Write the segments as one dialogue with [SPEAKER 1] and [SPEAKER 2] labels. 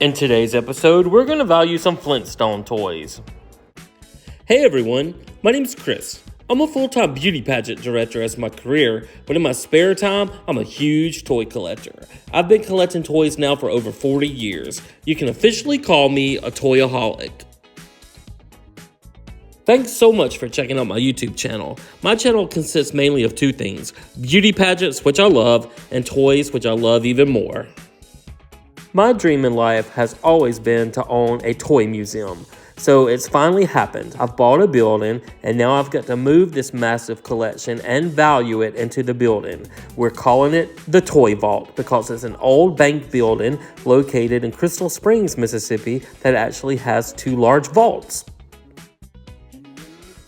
[SPEAKER 1] In today's episode, we're going to value some Flintstone toys. Hey everyone, my name's Chris. I'm a full-time beauty pageant director as my career, but in my spare time, I'm a huge toy collector. I've been collecting toys now for over 40 years. You can officially call me a toyaholic. Thanks so much for checking out my YouTube channel. My channel consists mainly of two things: beauty pageants, which I love, and toys, which I love even more. My dream in life has always been to own a toy museum, so it's finally happened. I've bought a building, and now I've got to move this massive collection and value it into the building. We're calling it the Toy Vault because it's an old bank building located in Crystal Springs, Mississippi that actually has two large vaults.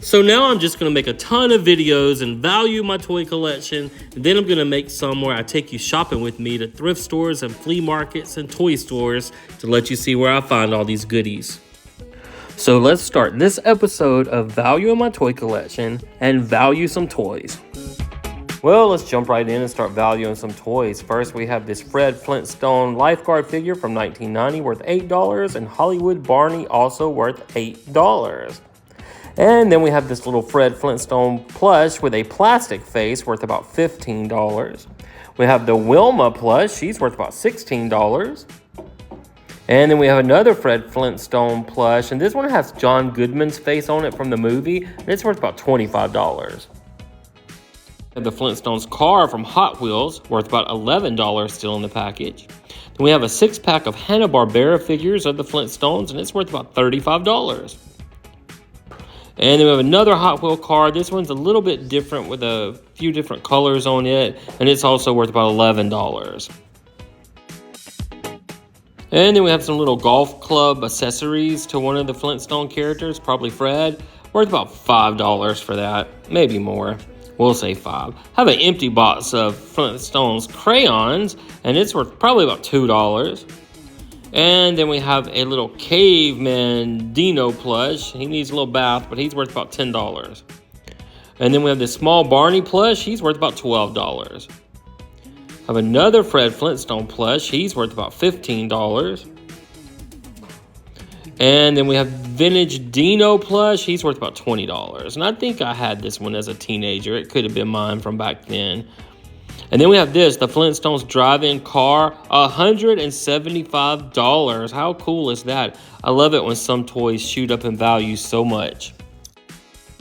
[SPEAKER 1] So now I'm just going to make a ton of videos and value my toy collection, and then I'm going to make some where I take you shopping with me to thrift stores and flea markets and toy stores to let you see where I find all these goodies. So let's start this episode of valuing my toy collection and value some toys. Well, let's jump right in and start valuing some toys. First, we have this Fred Flintstone lifeguard figure from 1990 worth $8 and Hollywood Barney also worth $8. And then we have this little Fred Flintstone plush with a plastic face worth about $15. We have the Wilma plush, she's worth about $16. And then we have another Fred Flintstone plush, and this one has John Goodman's face on it from the movie, and it's worth about $25. And the Flintstones car from Hot Wheels, worth about $11 still in the package. Then we have a 6-pack of Hanna Barbera figures of the Flintstones, and it's worth about $35. And then we have another Hot Wheel car. This one's a little bit different with a few different colors on it, and it's also worth about $11. And then we have some little golf club accessories to one of the Flintstone characters, probably Fred, worth about $5 for that, maybe more. We'll say $5. I have an empty box of Flintstones crayons, and it's worth probably about $2. And then we have a little caveman Dino plush. He needs a little bath, but he's worth about $10. And then we have this small Barney plush. He's worth about $12. Have another Fred Flintstone plush. He's worth about $15. And then we have vintage Dino plush. He's worth about $20. And I think I had this one as a teenager. It could have been mine from back then. And then we have this, the Flintstones drive-in car, $175. How cool is that? I love it when some toys shoot up in value so much.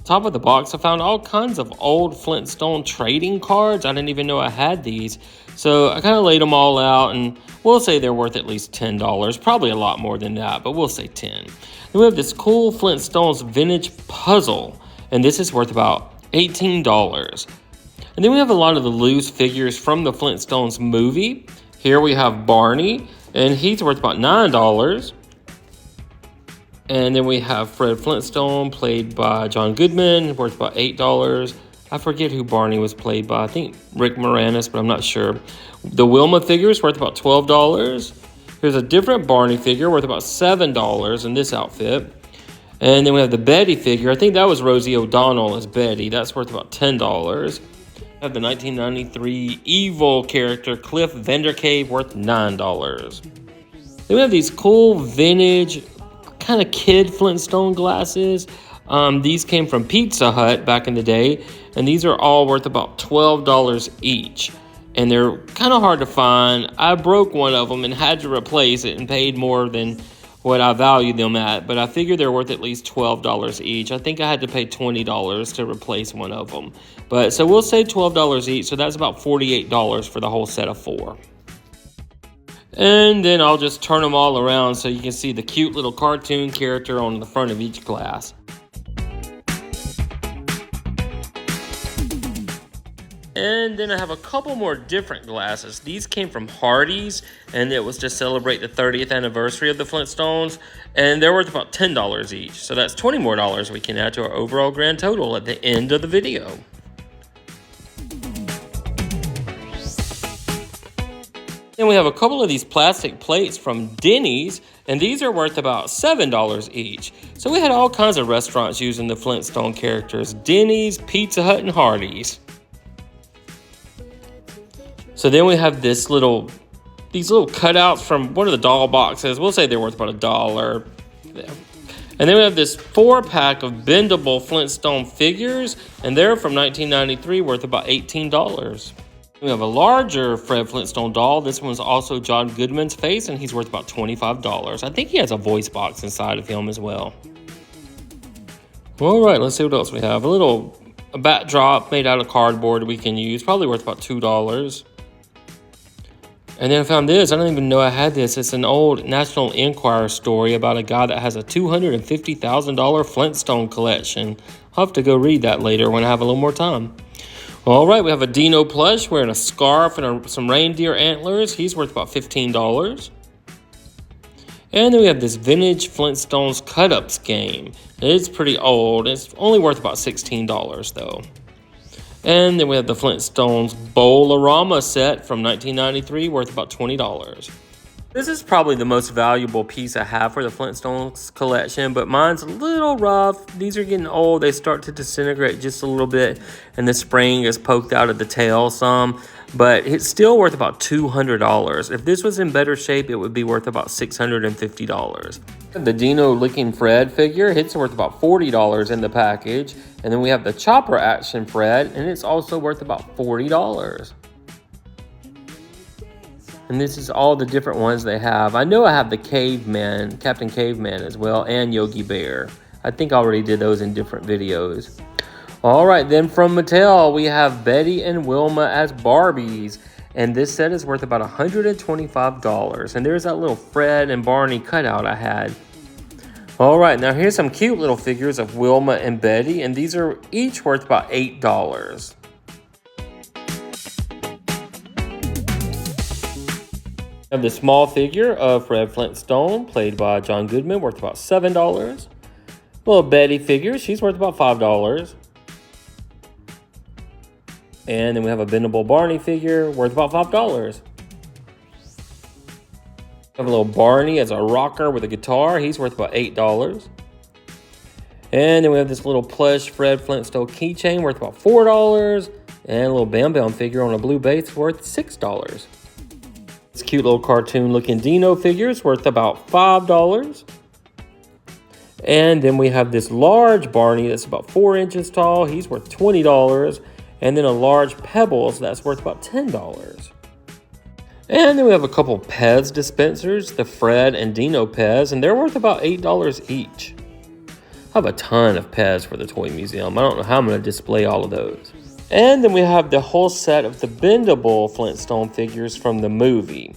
[SPEAKER 1] Top of the box, I found all kinds of old Flintstone trading cards. I didn't even know I had these. So I kind of laid them all out, and we'll say they're worth at least $10. Probably a lot more than that, but we'll say 10. Then we have this cool Flintstones vintage puzzle, and this is worth about $18. And then we have a lot of the loose figures from the Flintstones movie. Here we have Barney, and he's worth about $9. And then we have Fred Flintstone, played by John Goodman, worth about $8. I forget who Barney was played by. I think Rick Moranis, but I'm not sure. The Wilma figure is worth about $12. Here's a different Barney figure worth about $7 in this outfit. And then we have the Betty figure. I think that was Rosie O'Donnell as Betty. That's worth about $10. I have the 1993 evil character Cliff Vandercave worth $9. Then we have these cool vintage kind of kid Flintstone glasses. These came from Pizza Hut back in the day, and these are all worth about $12 each. And they're kind of hard to find. I broke one of them and had to replace it and paid more than what I valued them at, but I figure they're worth at least $12 each. I think I had to pay $20 to replace one of them. But so we'll say $12 each, so that's about $48 for the whole set of 4. And then I'll just turn them all around so you can see the cute little cartoon character on the front of each glass. And then I have a couple more different glasses. These came from Hardee's, and it was to celebrate the 30th anniversary of the Flintstones, and they're worth about $10 each. So that's $20 more we can add to our overall grand total at the end of the video. Then we have a couple of these plastic plates from Denny's, and these are worth about $7 each. So we had all kinds of restaurants using the Flintstone characters: Denny's, Pizza Hut, and Hardee's. So then we have this little these little cutouts from one of the doll boxes. We'll say they're worth about $1. And then we have this 4-pack of bendable Flintstone figures, and they're from 1993, worth about $18. We have a larger Fred Flintstone doll. This one's also John Goodman's face, and he's worth about $25. I think he has a voice box inside of him as well. All right, let's see what else we have. A backdrop made out of cardboard we can use, probably worth about $2. And then I found this. I don't even know I had this. It's an old National Enquirer story about a guy that has a $250,000 Flintstone collection. I'll have to go read that later when I have a little more time. All right, we have a Dino plush wearing a scarf and some reindeer antlers. He's worth about $15. And then we have this vintage Flintstones cut-ups game. It's pretty old. It's only worth about $16 though. And then we have the Flintstones Bowl-O-Rama set from 1993, worth about $20. This is probably the most valuable piece I have for the Flintstones collection, but mine's a little rough. These are getting old. They start to disintegrate just a little bit, and the spring is poked out of the tail some, but it's still worth about $200. If this was in better shape, it would be worth about $650. The Dino Licking Fred figure, it's worth about $40 in the package. And then we have the Chopper Action Fred, and it's also worth about $40. And this is all the different ones they have. I know I have the Caveman, Captain Caveman as well, and Yogi Bear. I think I already did those in different videos. All right, then from Mattel, we have Betty and Wilma as Barbies. And this set is worth about $125. And there's that little Fred and Barney cutout I had. All right, now here's some cute little figures of Wilma and Betty. And these are each worth about $8. I have the small figure of Fred Flintstone, played by John Goodman, worth about $7. Little Betty figure, she's worth about $5. And then we have a bendable Barney figure, worth about $5. We have a little Barney as a rocker with a guitar, he's worth about $8. And then we have this little plush Fred Flintstone keychain, worth about $4. And a little Bam Bam figure on a blue base, worth $6. This cute little cartoon looking Dino figures worth about $5. And then we have this large Barney that's about 4 inches tall. He's worth $20. And then a large Pebbles that's worth about $10. And then we have a couple Pez dispensers, the Fred and Dino Pez, and they're worth about $8 each. I have a ton of Pez for the Toy Museum. I don't know how I'm going to display all of those. And then we have the whole set of the bendable Flintstone figures from the movie.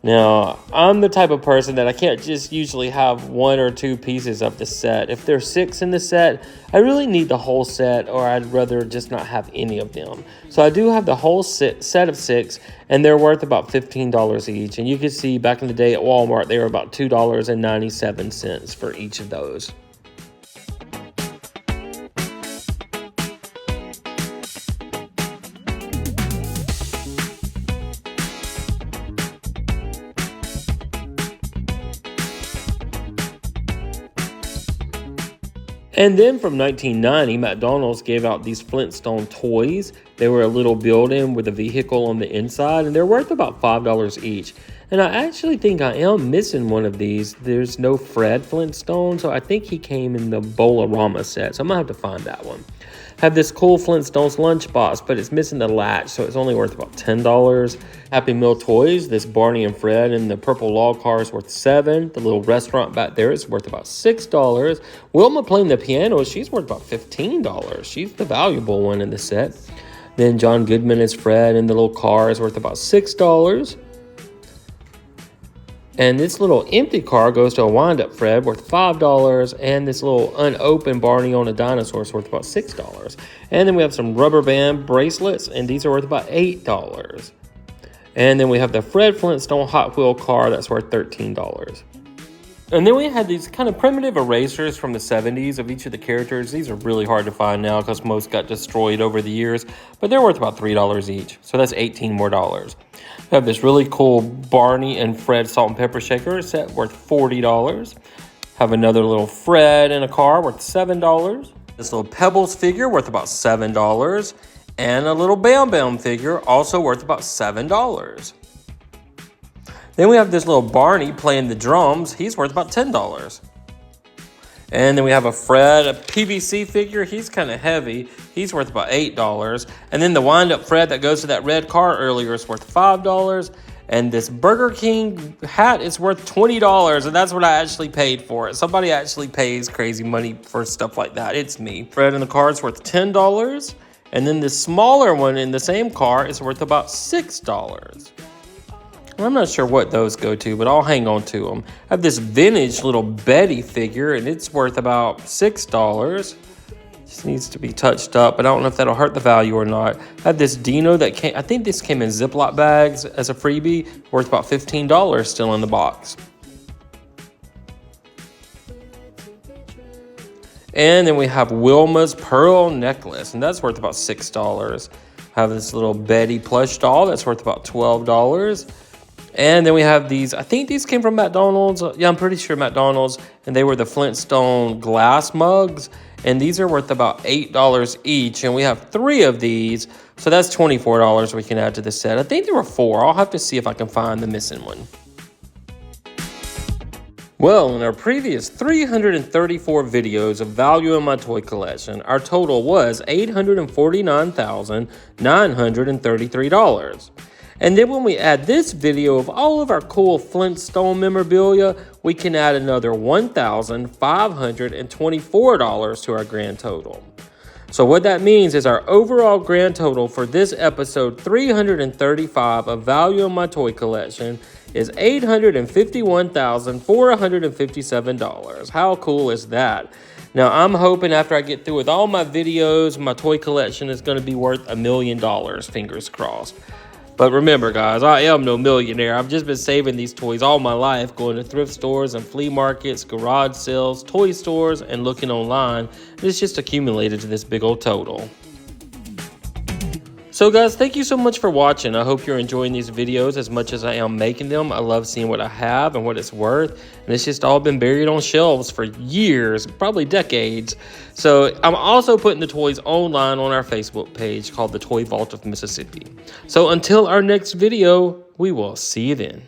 [SPEAKER 1] Now, I'm the type of person that I can't just usually have 1 or 2 pieces of the set. If there's 6 in the set, I really need the whole set, or I'd rather just not have any of them. So I do have the whole set of 6, and they're worth about $15 each. And you can see back in the day at Walmart, they were about $2.97 for each of those. And then from 1990, McDonald's gave out these Flintstone toys. They were a little building with a vehicle on the inside, and they're worth about $5 each. And I actually think I am missing one of these. There's no Fred Flintstone, so I think he came in the Bowl-O-Rama set, so I'm gonna have to find that one. Have this cool Flintstones lunchbox, but it's missing the latch, so it's only worth about $10. Happy Meal toys, this Barney and Fred and the purple log car is worth $7. The little restaurant back there is worth about $6. Wilma playing the piano, she's worth about $15. She's the valuable one in the set. Then John Goodman is Fred, and the little car is worth about $6. And this little empty car goes to a wind-up Fred, worth $5. And this little unopened Barney on a dinosaur is worth about $6. And then we have some rubber band bracelets, and these are worth about $8. And then we have the Fred Flintstone Hot Wheel car that's worth $13. And then we had these kind of primitive erasers from the 70s of each of the characters. These are really hard to find now because most got destroyed over the years, but they're worth about $3 each. So that's $18 more. We have this really cool Barney and Fred salt and pepper shaker set worth $40. Have another little Fred in a car worth $7. This little Pebbles figure worth about $7. And a little Bam Bam figure also worth about $7. Then we have this little Barney playing the drums. He's worth about $10. And then we have a Fred, a PVC figure. He's kind of heavy. He's worth about $8. And then the wind-up Fred that goes to that red car earlier is worth $5. And this Burger King hat is worth $20, and that's what I actually paid for it. Somebody actually pays crazy money for stuff like that. It's me. Fred in the car is worth $10. And then the smaller one in the same car is worth about $6. I'm not sure what those go to, but I'll hang on to them. I have this vintage little Betty figure, and it's worth about $6. Just needs to be touched up, but I don't know if that'll hurt the value or not. I have this Dino that came, I think this came in Ziploc bags as a freebie, worth about $15 still in the box. And then we have Wilma's Pearl Necklace, and that's worth about $6. I have this little Betty plush doll that's worth about $12. And then we have these, I think these came from McDonald's. Yeah, I'm pretty sure McDonald's. And they were the Flintstone glass mugs. And these are worth about $8 each. And we have 3 of these. So that's $24 we can add to the set. I think there were 4. I'll have to see if I can find the missing one. Well, in our previous 334 videos of value in my toy collection, our total was $849,933. And then when we add this video of all of our cool Flintstone memorabilia, we can add another $1,524 to our grand total. So what that means is our overall grand total for this episode 335 of Value in My Toy Collection is $851,457. How cool is that? Now, I'm hoping after I get through with all my videos, my toy collection is going to be worth $1 million, fingers crossed. But remember, guys, I am no millionaire. I've just been saving these toys all my life, going to thrift stores and flea markets, garage sales, toy stores, and looking online. It's just accumulated to this big old total. So guys, thank you so much for watching. I hope you're enjoying these videos as much as I am making them. I love seeing what I have and what it's worth. And it's just all been buried on shelves for years, probably decades. So I'm also putting the toys online on our Facebook page called the Toy Vault of Mississippi. So until our next video, we will see you then.